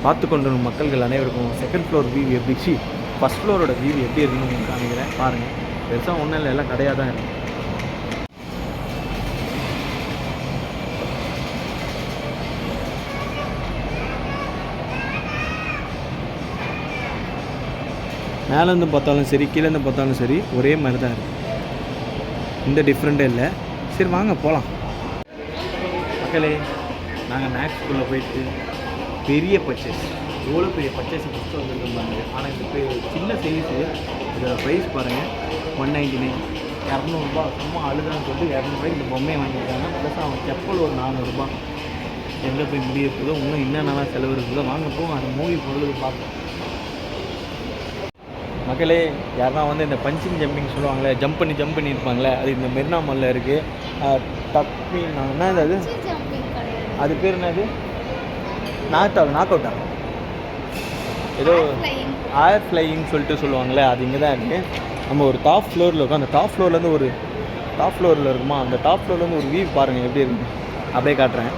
பார்த்து கொண்டு மக்கள்கள் அனைவருக்கும் செகண்ட் ஃப்ளோர் வியூ எப்படி ஃபஸ்ட் ஃப்ளோரோட வியூ எப்படி இருக்குன்னு உங்களுக்கு காமிக்கிறேன் பாருங்கள். பெருசாக ஒன்றும் இல்லை, எல்லாம் கடையாக தான் இருக்குது. மேலேருந்து பார்த்தாலும் சரி, கீழேருந்து பார்த்தாலும் சரி, ஒரே மாதிரி தான் இருக்குது. இந்த டிஃப்ரெண்ட்டே இல்லை. சரி வாங்க போகலாம். மக்களே, நாங்கள் மேக்ஸ்குள்ளே போயிட்டு பெரிய பர்ச்சேஸ், எவ்வளோ பெரிய பர்ச்சேஸ் ஃபஸ்ட்டு வந்துருந்தாங்க. ஆனால் இந்த சின்ன சைஸு இதோட ப்ரைஸ் பாருங்கள், 199, 200ரூபா. சும்மா அழுதான்னு சொல்லிட்டு 200ரூபாய்க்கு இந்த பொம்மையை வாங்கியிருக்காங்க. ப்ளஸ் அவன் செப்பல் ஒரு 400ரூபா. எங்கே போய் முடிய இருக்குதோ, இன்னும் என்னென்னலாம் செலவு இருக்குதோ வாங்க போகும். அந்த மூவி பொருளுக்கு பார்ப்போம். மக்களே, யாருன்னா வந்து இந்த பஞ்சிங் ஜம்பிங் சொல்லுவாங்களே, ஜம்ப் பண்ணி இருப்பாங்களே, அது இந்த மெரினா மாலில் இருக்குது. டக்மி என்ன அது, அது பேர் என்னது, நாக் அவுட்டா ஏதோ ஏர் ஃப்ளையிங் சொல்லிட்டு சொல்லுவாங்களே, அது இங்கே தான் இருக்குது. நம்ம ஒரு டாப் ஃப்ளோரில் இருக்கோம். அந்த டாப் ஃப்ளோர்லேருந்து ஒரு டாப் ஃப்ளோரில் இருக்குமா, அந்த டாப் ஃப்ளோர்லேருந்து ஒரு வியூ பாருங்கள் எப்படி இருக்குது. அப்படியே காட்டுறேன்.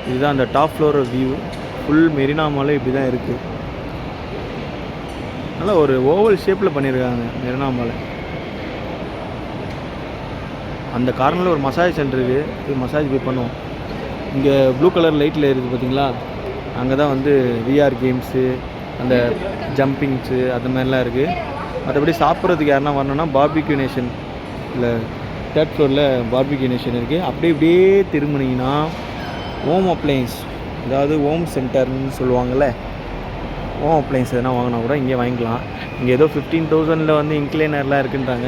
இதுதான் அந்த top floor view. Full Marina மாலே இப்படி தான் இருக்குது. நல்லா ஒரு ஓவல் ஷேப்பில் பண்ணியிருக்காங்க மெரினா மாலை. அந்த கார்னரில் ஒரு மசாஜ் சென்டர் இருக்குது. இது மசாஜ் போய் பண்ணுவோம். இங்கே ப்ளூ கலர் லைட்டில் இருக்குது பார்த்தீங்களா, அங்கே தான் வந்து விஆர் கேம்ஸு, அந்த ஜம்பிங்ஸு அது மாதிரிலாம் இருக்குது. மற்றபடி சாப்பிட்றதுக்கு யாருன்னா வரணுன்னா பார்பிக்யூ நேஷன் இல்லை 3rd ஃப்ளோரில் பார்பிக்யூ நேஷன் இருக்குது. இப்படியே திரும்பினீங்கன்னா ஹோம் அப்ளையன்ஸ், அதாவது ஹோம் சென்டர்னு சொல்லுவாங்கள்ல, ஹோம் அப்ளையன்ஸ் எதனா வாங்கினா கூட இங்கே வாங்கிக்கலாம். இங்கே ஏதோ 15,000 வந்து இன்க்ளைனர்லாம் இருக்குன்றாங்க.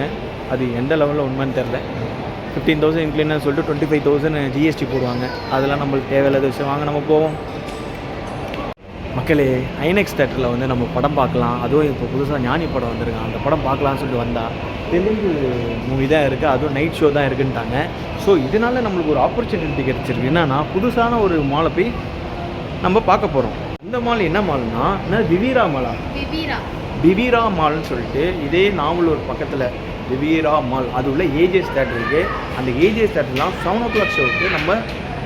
அது எந்த லெவலில் உண்மைன்னு தெரில. 15,000 இன்க்ளைனர் சொல்லிட்டு 25,000 ஜிஎஸ்டி போடுவாங்க. அதெல்லாம் நம்மளுக்கு தேவையில்லாத விஷயம். வாங்க நம்ம போவோம். மக்களே, ஐநெக்ஸ் தேட்டரில் வந்து நம்ம படம் பார்க்கலாம். அதுவும் இப்போ புதுசாக ஞானி படம் வந்திருக்காங்க. அந்த படம் பார்க்கலான்னு சொல்லிட்டு வந்தால் தெலுங்கு மூவி தான் இருக்குது, அதுவும் நைட் ஷோ தான் இருக்குன்ட்டாங்க. ஸோ இதனால் நம்மளுக்கு ஒரு ஆப்பர்ச்சுனிட்டி கிடச்சிருக்கு. என்னன்னா, புதுசான ஒரு மாலை போய் நம்ம பார்க்க போகிறோம். இந்த மால் என்ன மால்னா, என்ன விவீரா மாலா, விவீரா மால்னு சொல்லிட்டு இதே நாவலூர் பக்கத்தில் விவீரா மால், அது உள்ள ஏஜிஎஸ் தேட்டர் இருக்குது. அந்த ஏஜிஎஸ் தேட்டர்லாம் 7 o'clock ஷோவுக்கு நம்ம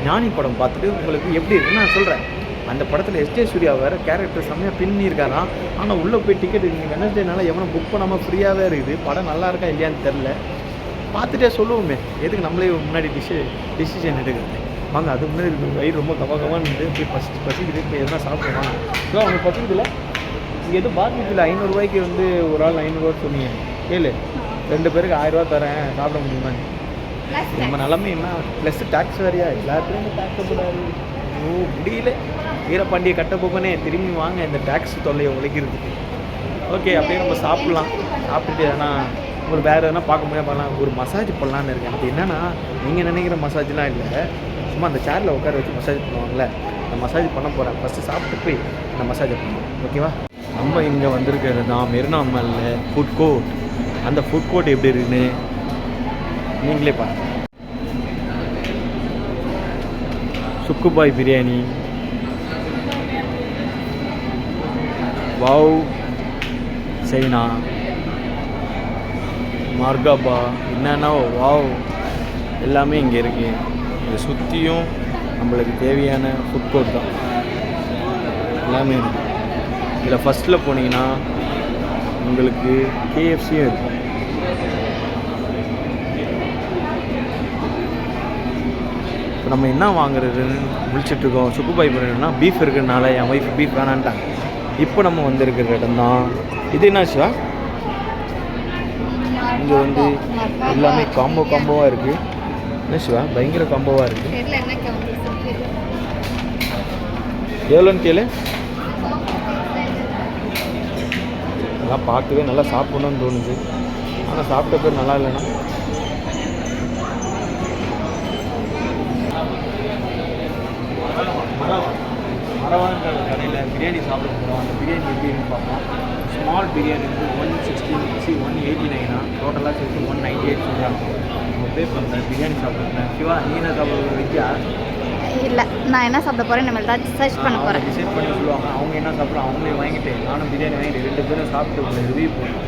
ஞானி படம் பார்த்துட்டு உங்களுக்கு எப்படி இருக்குன்னு நான் சொல்கிறேன். அந்த படத்தில் எஸ்ஜே சூர்யா வேறு கேரக்டர் செம்மையாக பின்னிருக்காராம். ஆனால் உள்ளே போய் டிக்கெட் இன்றைக்கி வெனஸ்டேனால எவனை புக் பண்ணாமல் ஃப்ரீயாகவே இருக்குது. படம் நல்லா இருக்கா இல்லையான்னு தெரில. பார்த்துட்டே சொல்லுவோமே, எதுக்கு நம்மளே முன்னாடி டிசிஷன் எடுக்கிறது. வாங்க, அது முன்னாடி இருக்குது. வயிறு ரொம்ப கவகமானு போய் பசிக்குது, போய் எதுனா சாப்பிடுவாங்க. ஸோ அவங்க பசிக்குதுல இங்கே எதுவும் பார்பிக்யூல 500 ரூபாய்க்கு வந்து ஒரு ஆள் 500 ரூபா சொன்னீங்க. கேளு, 2 பேருக்கு 1000 ரூபா தரேன், சாப்பிட முடியுமா? நம்ம நிலமை என்ன, ப்ளஸ் டேக்ஸ் வேறையா, எல்லாத்துலேயும் டேக்ஸ் போடாது. முடியல. வீரபாண்டிய கட்டப்போப்பனே, திரும்பி வாங்க இந்த டேக்ஸ் தொல்லையை உழைக்கிறதுக்கு. ஓகே, அப்படியே நம்ம சாப்பிட்லாம். சாப்பிட்டுட்டு எதனா உங்களுக்கு வேறு எதனா பார்க்க முடியாது பண்ணலாம். ஒரு மசாஜ் பண்ணலான்னு இருக்கேன். அது என்னென்னா, நீங்கள் நினைக்கிற மசாஜ்லாம் இல்லை, சும்மா அந்த சேரில் உட்கார வச்சு மசாஜ் பண்ணுவாங்களே, அந்த மசாஜ் பண்ண போகிறேன். ஃபஸ்ட்டு சாப்பிட்டு போய் அந்த மசாஜை பண்ணுவோம். ஓகேவா? நம்ம இங்கே வந்திருக்கிறது தான் மெரினா மாலில் ஃபுட் கோர்ட். அந்த ஃபுட் கோர்ட் எப்படி இருக்குன்னு நீங்களே பாருங்கள். சுக்குபாய் பிரியாணி, வாவ் சைனா, மார்காபா, என்னென்னா வாவ் எல்லாமே இங்கே இருக்குது. இதை சுற்றியும் நம்மளுக்கு தேவையான ஃபுட் கோர்ட் தான் எல்லாமே இருக்குது. இதில் ஃபஸ்ட்டில் போனீங்கன்னா உங்களுக்கு கேஎஃப்சியும் இருக்கும். இப்போ நம்ம என்ன வாங்குறதுன்னு முடிச்சிட்ருக்கோம். சுக்குபாய் பண்ணணும்னா பீஃப் இருக்கிறதுனால என் ஒய்ஃப் பீஃப் வேணான்ட்டாங்க. இப்போ நம்ம வந்துருக்கிற இடம் தான் இது. என்ன சிவா, இங்கே வந்து எல்லாமே காம்போவாக இருக்குது. என்ன சிவா, பயங்கர காம்போவாக இருக்குது. எவ்வளோன்னு கேளு. அதெல்லாம் பார்க்கவே நல்லா சாப்பிட்ணுன்னு தோணுது. ஆனால் சாப்பிட்ட பேர் நல்லா இல்லைன்னா மரவான்ற கடையில் பிரியாணி சாப்பிட போகிறோம். அந்த பிரியாணி எப்படின்னு பார்ப்போம். ஸ்மால் பிரியாணி வந்து 116 189, டோட்டலாக சேர்த்து 198 சொல்கிறாங்க. நம்ம பே பண்ணுறேன், பிரியாணி சாப்பிட்றேன். சிவா, நீ என்ன சாப்பிட்ற? வெஜ்ஜா? இல்லை, நான் என்ன சாப்பிட போகிறேன், நம்ம தான் சர்ச் பண்ண போகிறேன். டிசைட் பண்ணி சொல்லுவாங்க. அவங்க என்ன சாப்பிட்றோம் அவங்களே வாங்கிட்டு, நானும் பிரியாணி வாங்கிட்டு 2 பேரும் சாப்பிட்டு உங்களை ரிவ்யூ போடுறோம்.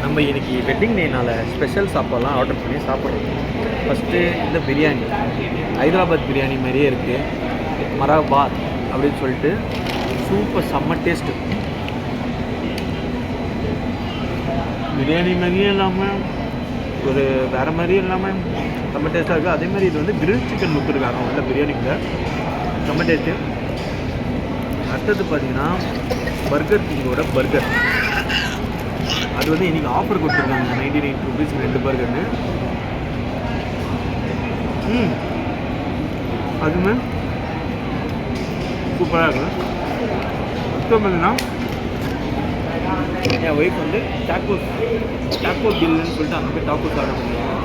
நம்ம இன்னைக்கு வெட்டிங் டேனால் ஸ்பெஷல் சாப்பாடெலாம் ஆர்டர் பண்ணி சாப்பிட்றோம். ஃபஸ்ட்டு இந்த பிரியாணி ஹைதராபாத் பிரியாணி மாதிரியே இருக்குது. மராபாத் அப்படின்னு சொல்லிட்டு சூப்பர் செம்ம டேஸ்ட்டு. பிரியாணி மாதிரியே இல்லாமல் ஒரு வேறு மாதிரியும் இல்லாமல் செம்ம டேஸ்ட்டாக இருக்குது. அதே மாதிரி இது வந்து கிரில் சிக்கன் கொடுத்துருக்காங்க உள்ள பிரியாணிக்குள்ள, செம்ம டேஸ்ட்டு. அடுத்தது பார்த்தீங்கன்னா பர்கர் கிங்கோட பர்கர். அது வந்து இன்றைக்கி ஆஃபர் கொடுத்துருக்காங்க 99 rupees 2 பர்கர்னு. அதுவுமே சூப்பராக இருக்கும். மொத்தம் பார்த்தீங்கன்னா என் ஒய்ஃப் வந்து டாக்கோ கில்லுன்னு சொல்லிட்டு அங்கே போய் டாக்கோஸ் ஆர்டர் பண்ணுவாங்க.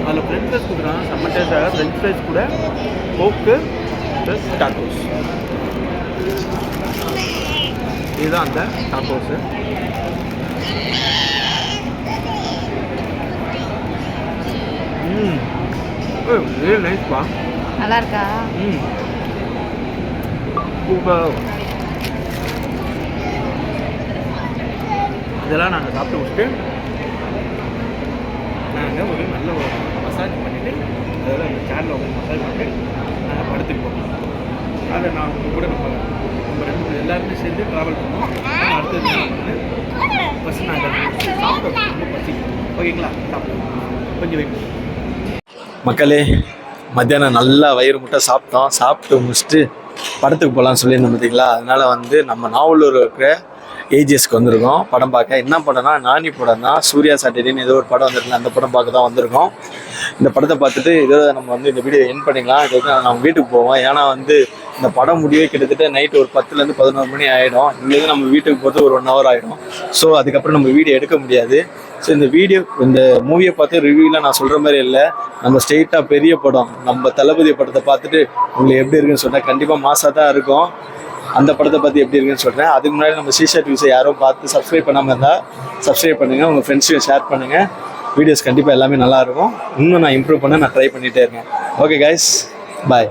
அதில் ஃப்ரெஞ்ச் ஃப்ரைஸ் கொடுக்குறாங்க, செம்ம டேஸ்ட்டாக. ஃப்ரெஞ்ச் ஃப்ரைஸ் கூட கோக்கு ப்ளஸ் டாக்கோஸ். இதுதான் அந்த டாக்கோஸு. வெரி நைஸ்ப்பா. நல்லா இருக்கா? சூப்பர். இதெல்லாம் நாங்கள் சாப்பிட்டு விட்டு நாங்கள் ஒரு நல்ல ஒரு மசாஜ் பண்ணிவிட்டு அதெல்லாம் அந்த சேரில் உட்காந்து மசாஜ் பண்ணிட்டு நாங்கள் படுத்துக்குவோம். அதை நான் உங்க கூட நம்ம ரெண்டு பேர் எல்லாருமே சேர்ந்து ட்ராவல் பண்ணுவோம். அடுத்தது ஃபஸ்ட்டு நாங்கள் சாப்பிட்டோம், ரொம்ப பசி. ஓகேங்களா, சாப்பிடுவோம். கொஞ்சம் வெயிட். மக்களே, மத்தியானம் நல்லா வயிறு முட்டை சாப்பிட்டோம். சாப்பிட்டு முடிச்சுட்டு படத்துக்கு போகலான்னு சொல்லியிருந்தோம் பார்த்தீங்களா. அதனால் வந்து நம்ம நாவலூர் இருக்கிற ஏஜிஎஸ்க்கு வந்திருக்கோம் படம் பார்க்க. என்ன படம்னா நானி படம் தான். சூர்யா சாட்டர்டேன்னு ஏதோ ஒரு படம் வந்துருக்குல்ல, அந்த படம் பார்க்க தான் வந்திருக்கோம். இந்த படத்தை பார்த்துட்டு இதோ நம்ம வந்து இந்த வீடியோ எண்ட் பண்ணிக்கலாம். இது வந்து நம்ம வீட்டுக்கு போவோம். ஏன்னா வந்து இந்த படம் முடிவே கிட்டத்தட்ட நைட்டு ஒரு 10லேருந்து 11 மணி ஆகிடும். இங்கேருந்து நம்ம வீட்டுக்கு போகிறது ஒரு 1 hour ஆகிடும். ஸோ அதுக்கப்புறம் நம்ம வீடியோ எடுக்க முடியாது. ஸோ இந்த மூவியை பார்த்து ரிவ்யூவில் நான் சொல்கிற மாதிரி இல்லை, நம்ம ஸ்ட்ரெயிட்டாக பெரிய படம் நம்ம தளபதி படத்தை பார்த்துட்டு உங்களுக்கு எப்படி இருக்குன்னு சொன்னால் கண்டிப்பாக மாசாக தான் இருக்கும். அந்த படத்தை பற்றி எப்படி இருக்குன்னு சொல்கிறேன். அதுக்கு முன்னாடி நம்ம சீஷர்ட் வியூஸை யாரும் பார்த்து சப்ஸ்கிரைப் பண்ணாமல் இருந்தால் சப்ஸ்கிரைப் பண்ணுங்கள், உங்கள் ஃப்ரெண்ட்ஸையும் ஷேர் பண்ணுங்கள். வீடியோஸ் கண்டிப்பாக எல்லாமே நல்லாயிருக்கும். இன்னும் நான் இம்ப்ரூவ் பண்ண நான் ட்ரை பண்ணிகிட்டே இருக்கேன். ஓகே கைஸ், பாய்.